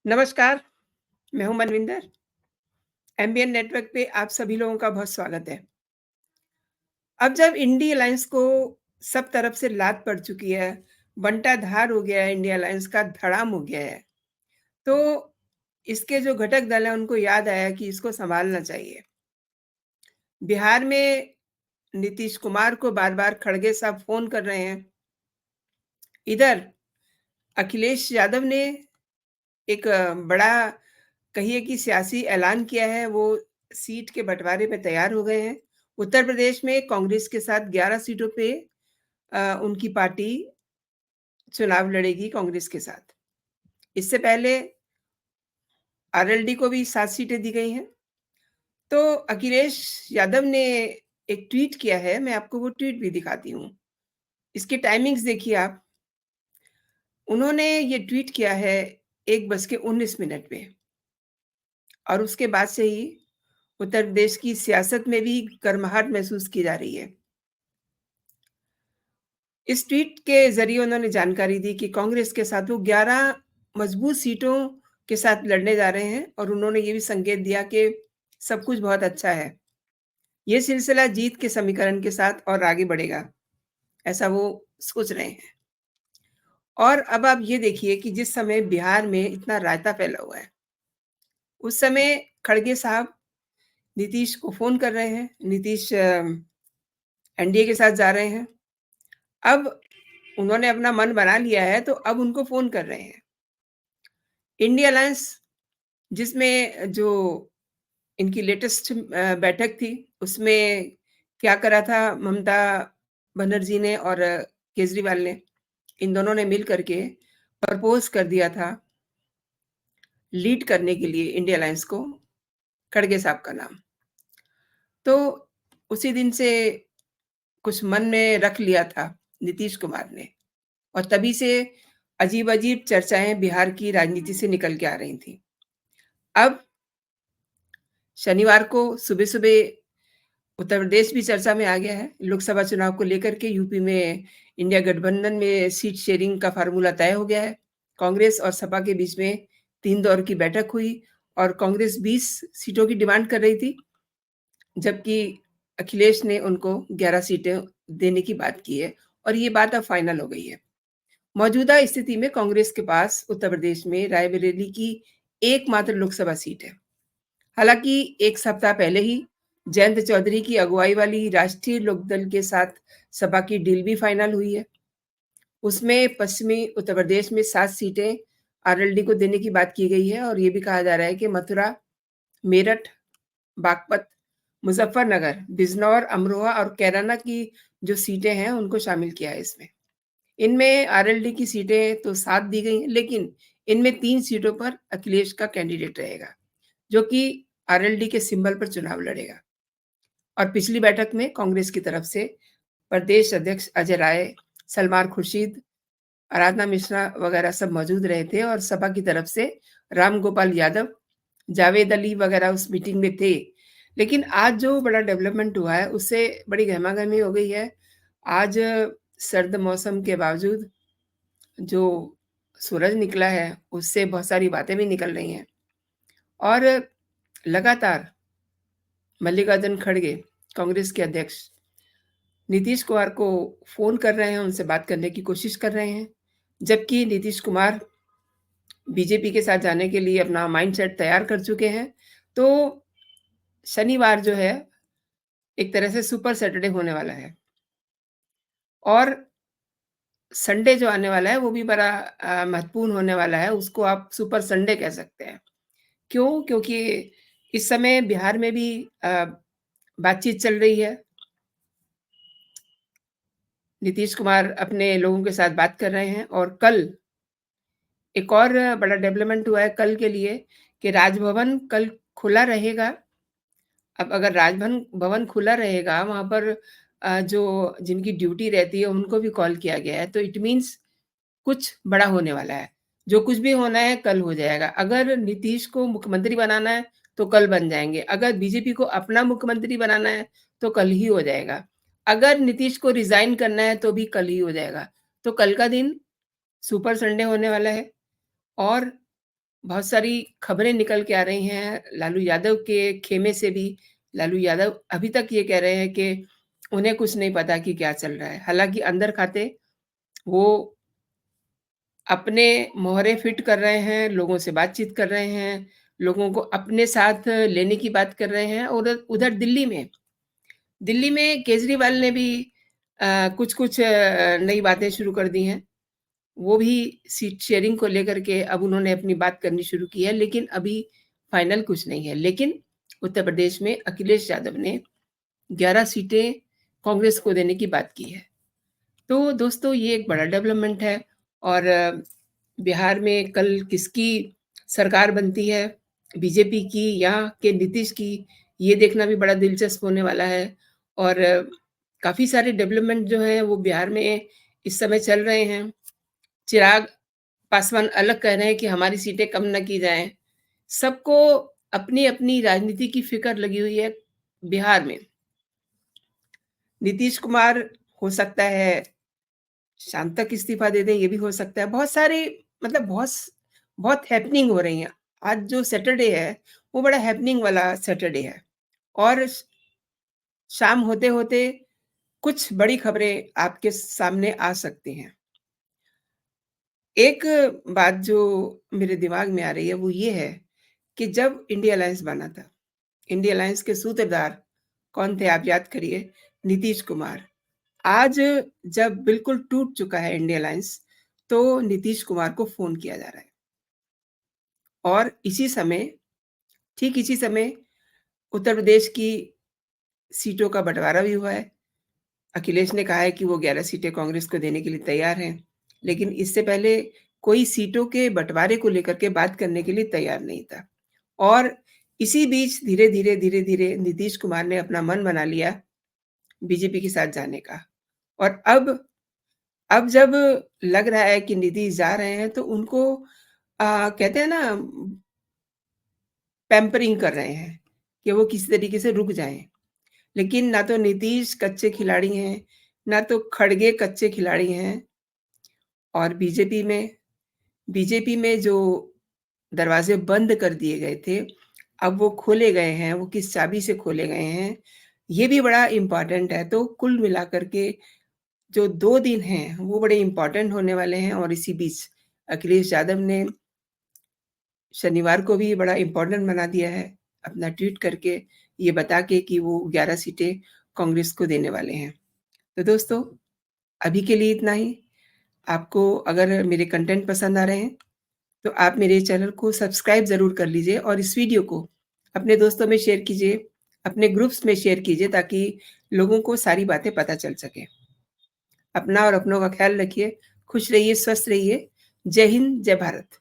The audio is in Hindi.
नमस्कार, मैं हूँ मनविंदर। एमबीएन नेटवर्क पे आप सभी लोगों का बहुत स्वागत है। अब जब इंडी अलायंस को सब तरफ से लात पड़ चुकी है, बंटा-धार हो गया है, इंडिया अलायंस का धड़ाम हो गया है, तो इसके जो घटक दल हैं, उनको याद आया कि इसको सँभालना चाहिए। बिहार में नीतीश कुमार को बार-बार खड़गे साहब फ़ोन कर रहे हैं। इधर अखिलेश यादव ने एक बड़ा कहिए कि सियासी ऐलान किया है, वो सीट के बँटवारे पे तैयार हो गए हैं। उत्तर प्रदेश में कांग्रेस के साथ 11 सीटों पे उनकी पार्टी चुनाव लड़ेगी कांग्रेस के साथ। इससे पहले आरएलडी को भी 7 सीटें दी गई हैं। तो अखिलेश यादव ने एक ट्वीट किया है, मैं आपको वो ट्वीट भी दिखाती हूँ। इसकी टाइमिंग्स देखिए आप। उन्होंने ये ट्वीट किया है 1:19 पे और उसके बाद से ही उत्तर प्रदेश की सियासत में भी गर्माहट महसूस की जा रही है। इस ट्वीट के ज़रिए उन्होंने जानकारी दी कि कांग्रेस के साथ वो 11 मज़बूत सीटों के साथ लड़ने जा रहे हैं और उन्होंने ये भी संकेत दिया कि सब कुछ बहुत अच्छा है। ये सिलसिला जीत के समीकरण के साथ और आगे बढ़ेगा, ऐसा वो सोच रहे हैं। और अब आप ये देखिए कि जिस समय बिहार में इतना रायता फैला हुआ है, उस समय खड़गे साहब नीतीश को फ़ोन कर रहे हैं, नीतीश एनडीए के साथ जा रहे हैं। अब उन्होंने अपना मन बना लिया है, तो अब उनको फ़ोन कर रहे हैं। इंडिया अलायंस जिसमें जो इनकी लेटेस्ट बैठक थी, उसमें क्या करा था ममता बनर्जी ने और केजरीवाल ने, इन दोनों ने मिल कर के प्रपोज़ कर दिया था लीड करने के लिए इंडिया अलायंस को खड़गे साहब का नाम। तो उसी दिन से कुछ मन में रख लिया था नीतीश कुमार ने और तभी से अजीब-अजीब चर्चाएँ बिहार की राजनीति से निकल के आ रही थी। अब शनिवार को सुबह-सुबह उत्तर प्रदेश भी चर्चा में आ गया है। लोकसभा चुनाव को लेकर के यूपी में इंडिया गठबंधन में सीट शेयरिंग का फ़ॉर्मूला तय हो गया है। कांग्रेस और सपा के बीच में 3 दौर की बैठक हुई और कांग्रेस 20 सीटों की डिमांड कर रही थी, जबकि अखिलेश ने उनको 11 सीटें देने की बात की है और ये बात अब फाइनल हो गई है। मौजूदा स्थिति में कांग्रेस के पास उत्तर प्रदेश में रायबरेली की एकमात्र लोकसभा सीट है। हालाँकि 1 सप्ताह पहले ही जयंत चौधरी की अगुवाई वाली राष्ट्रीय लोकदल के साथ सपा की डील भी फाइनल हुई है। उसमें पश्चिमी उत्तर प्रदेश में 7 सीटें आरएलडी को देने की बात की गई है और ये भी कहा जा रहा है कि मथुरा, मेरठ, बागपत, मुज़फ्फरनगर, बिजनौर, अमरोहा और कैराना की जो सीटें हैं, उनको शामिल किया है इसमें। इनमें आरएलडी की सीटें तो 7 दी गई हैं, लेकिन इनमें 3 सीटों पर अखिलेश का कैंडिडेट रहेगा, जो कि आरएलडी के सिंबल पर चुनाव लड़ेगा। और पिछली बैठक में कांग्रेस की तरफ से प्रदेश अध्यक्ष अजय राय, सलमान खुर्शीद, आराधना मिश्रा वगैरह सब मौजूद रहे थे और सपा की तरफ से रामगोपाल यादव, जावेद अली वगैरह उस मीटिंग में थे। लेकिन आज जो बड़ा डेवलपमेंट हुआ है, उससे बड़ी गहमा-गहमी हो गई है। आज सर्द मौसम के बावजूद जो सूरज निकला है, उससे बहुत सारी बातें भी निकल रही हैं और लगातार मल्लिकार्जुन खड़गे, कांग्रेस के अध्यक्ष, नीतीश कुमार को फ़ोन कर रहे हैं, उनसे बात करने की कोशिश कर रहे हैं। जबकि नीतीश कुमार बीजेपी के साथ जाने के लिए अपना माइंडसेट तैयार कर चुके हैं। तो शनिवार जो है, एक तरह से सुपर सैटरडे होने वाला है और संडे जो आने वाला है, वो भी बड़ा महत्वपूर्ण होने वाला है। उसको आप सुपर संडे कह सकते हैं। क्यों? क्योंकि इस समय बिहार में भी बातचीत चल रही है। नीतीश कुमार अपने लोगों के साथ बात कर रहे हैं और कल एक और बड़ा डेवलपमेंट हुआ है कल के लिए कि राजभवन कल खुला रहेगा। अब अगर राजभवन भवन खुला रहेगा, वहाँ पर जो जिनकी ड्यूटी रहती है, उनको भी कॉल किया गया है। तो इट मीन्स कुछ बड़ा होने वाला है। जो कुछ भी होना है, कल हो जाएगा। अगर नीतीश को मुख्यमंत्री बनाना है, तो कल बन जाएँगे। अगर बीजेपी को अपना मुख्यमंत्री बनाना है, तो कल ही हो जाएगा। अगर नीतीश को रिज़ाइन करना है, तो भी कल ही हो जाएगा। तो कल का दिन सुपर संडे होने वाला है और बहुत सारी खबरें निकल के आ रही हैं लालू यादव के खेमे से भी। लालू यादव अभी तक ये कह रहे हैं कि उन्हें कुछ नहीं पता कि क्या चल रहा है। हालाँकि अंदर खाते वो अपने मोहरे फिट कर रहे हैं, लोगों से बातचीत कर रहे हैं, लोगों को अपने साथ लेने की बात कर रहे हैं। और उधर उधर दिल्ली में केजरीवाल ने भी कुछ-कुछ नई बातें शुरू कर दी हैं। वो भी सीट शेयरिंग को लेकर के अब उन्होंने अपनी बात करनी शुरू की है, लेकिन अभी फाइनल कुछ नहीं है। लेकिन उत्तर प्रदेश में अखिलेश यादव ने 11 सीटें कांग्रेस को देने की बात की है। तो दोस्तों ये एक बड़ा डेवलपमेंट है। और बिहार में कल किसकी सरकार बनती है, बीजेपी की या के नीतीश की, ये देखना भी बड़ा दिलचस्प होने वाला है। और काफ़ी सारे डेवलपमेंट जो हैं वो बिहार में इस समय चल रहे हैं। चिराग पासवान अलग कह रहे हैं कि हमारी सीटें कम ना की जाएँ। सबको अपनी-अपनी राजनीति की फ़िक्र लगी हुई है बिहार में। नीतीश कुमार हो सकता है शाम तक इस्तीफ़ा दे दें, ये भी हो सकता है। बहुत सारी मतलब बहुत हैपनिंग हो रही हैं। आज जो सैटरडे है, वो बड़ा हैपनिंग वाला सैटरडे है। और शाम होते-होते कुछ बड़ी खबरें आपके सामने आ सकती हैं। एक बात जो मेरे दिमाग में आ रही है, वो ये है कि जब इंडिया अलायंस बना था, इंडिया अलायंस के सूत्रधार कौन थे आप याद करिए? नीतीश कुमार। आज जब बिल्कुल टूट चुका है इंडिया अलायंस, तो नीतीश कुमार को फ़ोन किया जा रहा है। और ठीक इसी समय उत्तर प्रदेश की सीटों का बँटवारा भी हुआ है। अखिलेश ने कहा है कि वो 11 सीटें कांग्रेस को देने के लिए तैयार हैं। लेकिन इससे पहले कोई सीटों के बँटवारे को लेकर के बात करने के लिए तैयार नहीं था। और इसी बीच धीरे-धीरे, धीरे-धीरे नीतीश कुमार ने अपना मन बना लिया बीजेपी के साथ जाने का। और अब जब लग रहा है कि नीतीश जा रहे हैं तो उनको कहते हैं ना पैम्परिंग कर रहे हैं कि वो किसी तरीके से रुक जाएँ। लेकिन ना तो नीतीश कच्चे खिलाड़ी हैं, ना तो खड़गे कच्चे खिलाड़ी हैं। और बीजेपी में जो दरवाज़े बंद कर दिए गए थे, अब वो खोले गए हैं, वो किस चाबी से खोले गए हैं, ये भी बड़ा इम्पोर्टेंट है। तो कुल मिलाकर के जो 2 दिन हैं, वो बड़े इम्पोर्टेंट होने वाले हैं। और इसी बीच अखिलेश यादव ने शनिवार को भी बड़ा इम्पोर्टेंट बना दिया है, अपना ट्वीट करके ये बता के कि वो 11 सीटें कांग्रेस को देने वाले हैं। तो दोस्तों, अभी के लिए इतना ही। आपको अगर मेरे कंटेंट पसंद आ रहे हैं, तो आप मेरे चैनल को सब्सक्राइब ज़रूर कर लीजिए और इस वीडियो को अपने दोस्तों में शेयर कीजिए, अपने ग्रुप्स में शेयर कीजिए ताकि लोगों को सारी बातें पता चल सकें। अपना और अपनों का ख़्याल रखिए, खुश रहिए, स्वस्थ रहिए। जय हिंद, जय भारत।